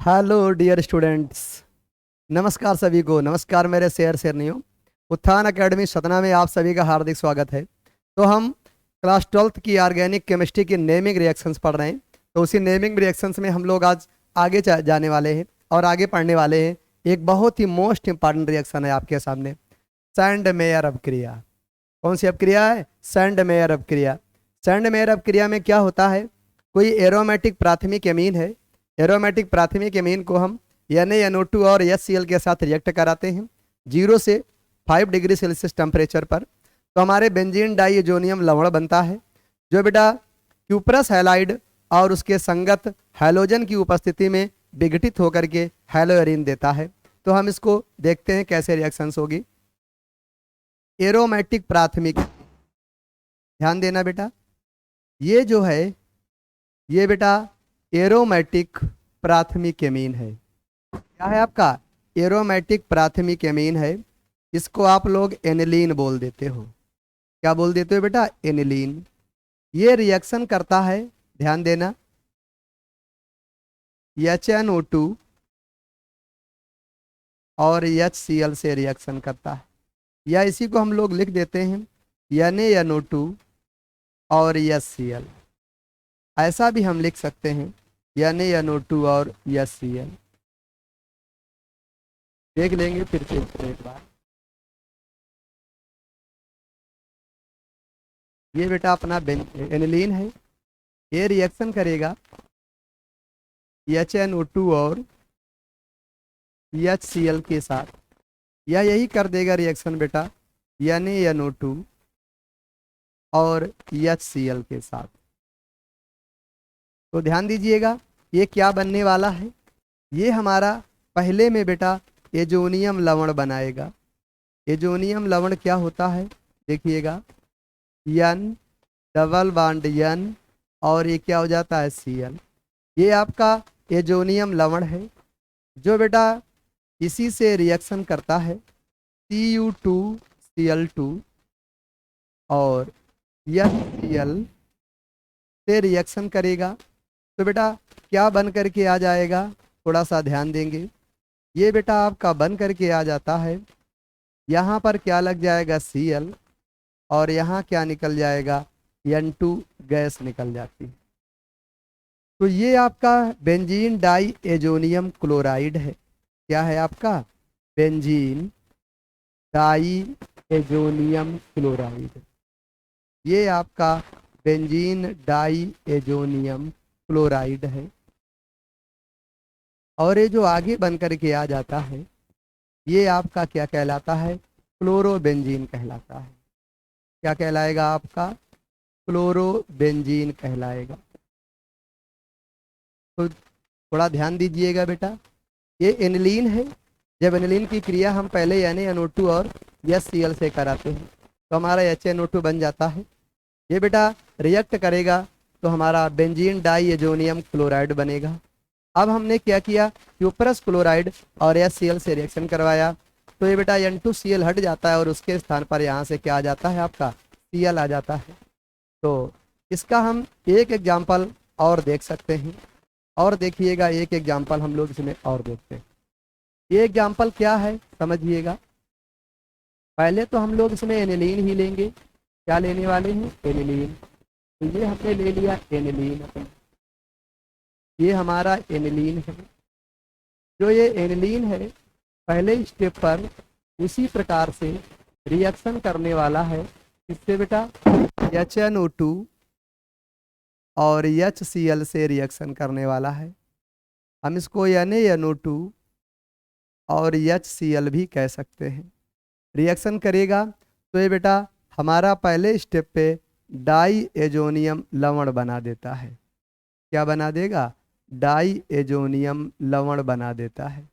Hello dear students. नमस्कार सभी को। नमस्कार मेरे शेर शेरनियों। उत्थान एकेडमी सतना में आप सभी का हार्दिक स्वागत है। तो हम क्लास 12th की ऑर्गेनिक केमिस्ट्री की नेमिंग रिएक्शंस पढ़ रहे हैं। तो उसी नेमिंग रिएक्शंस में हम लोग आज आगे जाने वाले हैं और आगे पढ़ने वाले हैं। एक बहुत ही मोस्ट इंपॉर्टेंट रिएक्शन है आपके सामने, सैंड मेयर अपक्रिया। कौन सी अपक्रिया है? सैंड मेयर अपक्रिया। सैंड मेयर अपक्रिया में क्या होता है? कोई एरोमेटिक प्राथमिक एमीन है। एरोमेटिक प्राथमिक एमीन को हम Na और HCl के साथ रिएक्ट कराते हैं 0 से 5 डिग्री सेल्सियस टेम्परेचर पर। तो हमारे बेंजीन डाइएजोनियम लवण बनता है, जो बेटा क्यूप्रस हैलाइड और उसके संगत हैलोजन की उपस्थिति में विघटित होकर के हैलोएरिन देता है। तो हम इसको देखते हैं कैसे रिएक्शंस होगी। एरोमेटिक प्राथमिक, ध्यान देना बेटा, ये जो है ये बेटा एरोमेटिक प्राथमिक एमीन है। क्या है आपका? एरोमेटिक प्राथमिक एमीन है। इसको आप लोग एनिलीन बोल देते हो। क्या बोल देते हो बेटा? एनिलीन। ये रिएक्शन करता है, ध्यान देना, HNO2 और HCl से रिएक्शन करता है, या इसी को हम लोग लिख देते हैं NaNO2 और HCl। ऐसा भी हम लिख सकते हैं NaNO2 और HCl। देख लेंगे फिर से एक बार। ये बेटा अपना एनिलीन है। ये रिएक्शन करेगा HNO2 और HCl के साथ, या यही कर देगा रिएक्शन बेटा NaNO2 और HCl के साथ। तो ध्यान दीजिएगा ये क्या बनने वाला है। ये हमारा पहले में बेटा एजोनियम लवण बनाएगा। एजोनियम लवण क्या होता है देखिएगा, N डबल बॉन्ड N और ये क्या हो जाता है Cl। ये आपका एजोनियम लवण है, जो बेटा इसी से रिएक्शन करता है Cu2Cl2 और HCl से रिएक्शन करेगा। तो बेटा क्या बन करके आ जाएगा, थोड़ा सा ध्यान देंगे। ये बेटा आपका बन करके आ जाता है, यहाँ पर क्या लग जाएगा Cl और यहाँ क्या निकल जाएगा N2 गैस निकल जाती है। तो ये आपका बेंजीन डाई एजोनियम क्लोराइड है। क्या है आपका? Benzene diazonium chloride. ये आपका बेंजीन डाई एजोनियम क्लोराइड है। और ये जो आगे बन करके आ जाता है ये आपका क्या कहलाता है? क्लोरोबेंजीन कहलाता है। क्या कहलाएगा आपका? क्लोरोबेंजीन कहलाएगा। तो थोड़ा ध्यान दीजिएगा बेटा, ये एनिलीन है। जब एनिलीन की क्रिया हम पहले NaNO2 और HCl से कराते हैं तो हमारा HNO2 बन जाता है। ये बेटा रिएक्ट करेगा तो हमारा बेंजीन डाई एजोनियम क्लोराइड बनेगा। अब हमने क्या किया, क्यूप्रस क्लोराइड और HCl से रिएक्शन करवाया, तो ये बेटा N2Cl हट जाता है और उसके स्थान पर यहाँ से क्या आ जाता है आपका Cl आ जाता है। तो इसका हम एक एग्जाम्पल और देख सकते हैं। और देखिएगा एक एग्जाम्पल हम लोग इसमें और देखते हैं। ये एग्जाम्पल क्या है समझिएगा। पहले तो हम लोग इसमें एनिलीन ही लेंगे। क्या लेने वाले हैं? एनिलीन। तो ये हमने ले लिया एनिलीन, ये हमारा एनिलीन है। जो ये एनिलीन है पहले स्टेप पर उसी प्रकार से रिएक्शन करने वाला है। इससे बेटा HNO2 और HCl से रिएक्शन करने वाला है। हम इसको NaNO2 और HCl भी कह सकते हैं। रिएक्शन करेगा तो ये बेटा हमारा पहले स्टेप पे डाई एजोनियम लवण बना देता है। क्या बना देगा? डाई एजोनियम लवण बना देता है।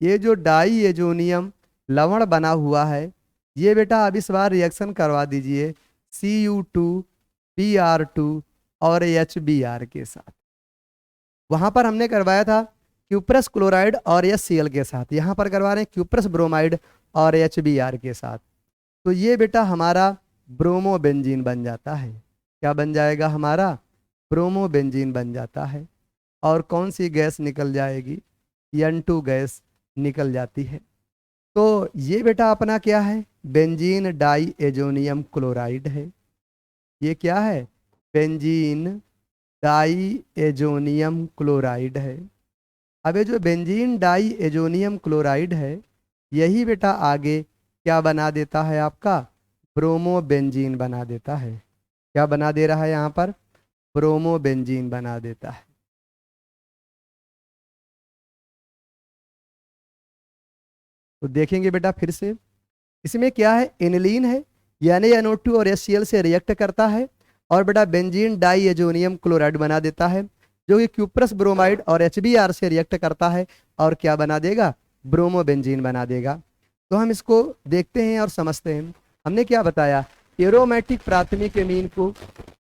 ये जो डाई एजोनियम लवण बना हुआ है ये बेटा अब इस बार रिएक्शन करवा दीजिए Cu2Br2 और HBr के साथ। वहां पर हमने करवाया था क्यूप्रस क्लोराइड और HCl के साथ, यहाँ पर करवा रहे हैं क्यूप्रस ब्रोमाइड और HBr के साथ। तो ये बेटा हमारा ब्रोमोबेंजीन बन जाता है। क्या बन जाएगा? हमारा ब्रोमोबेंजीन बन जाता है। और कौन सी गैस निकल जाएगी, N2 गैस निकल जाती है। तो ये बेटा अपना क्या है, बेंजीन डाई एजोनियम क्लोराइड है। ये क्या है, बेंजीन डाई एजोनियम क्लोराइड है। अब ये जो बेंजीन डाई एजोनियम क्लोराइड है, यही बेटा आगे क्या बना देता है, आपका ब्रोमो बेंजीन बना देता है। क्या बना दे रहा है यहाँ पर, ब्रोमो बेंजीन बना देता है। तो देखेंगे बेटा फिर से, इसमें क्या है, एनिलीन है, यानी NO2 और HCl से रिएक्ट करता है और बेटा बेंजीन डाई एजोनियम क्लोराइड बना देता है, जो कि क्यूप्रस ब्रोमाइड और HBr से रिएक्ट करता है और क्या बना देगा, ब्रोमो बेंजीन बना देगा। तो हम इसको देखते हैं और समझते हैं। हमने क्या बताया, एरोमेटिक प्राथमिक एमीन को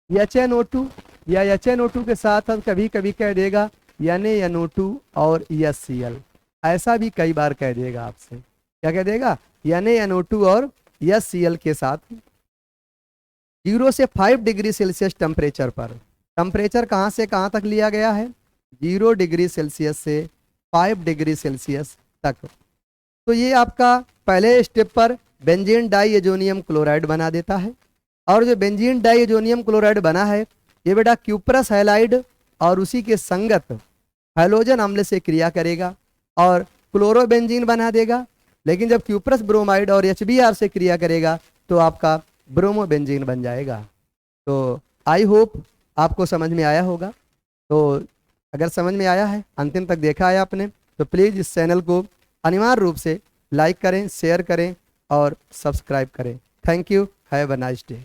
HNO2 या HNO2 के साथ हम कभी कभी कह देगा NaNO2 और HCl, ऐसा भी कई बार कह देगा आपसे। क्या कह देगा, NaNO2 और HCl के साथ 0 से 5 डिग्री सेल्सियस टेम्परेचर पर, टेम्परेचर कहाँ से कहाँ तक लिया गया है, 0 डिग्री सेल्सियस से 5 डिग्री सेल्सियस तक। तो ये आपका पहले स्टेप पर बेंजीन डाई एजोनियम क्लोराइड बना देता है। और जो बेंजीन डाई एजोनियम क्लोराइड बना है, ये बेटा क्यूप्रस हैलाइड और उसी के संगत हैलोजन अम्ल से क्रिया करेगा और क्लोरोबेंजीन बना देगा। लेकिन जब क्यूप्रस ब्रोमाइड और HBr से क्रिया करेगा तो आपका ब्रोमोबेंजीन बन जाएगा। तो आई होप आपको समझ में आया होगा। तो अगर समझ में आया है, अंतिम तक देखा है आपने, तो प्लीज़ इस चैनल को अनिवार्य रूप से लाइक करें, शेयर करें और सब्सक्राइब करें। Thank you, have a nice day.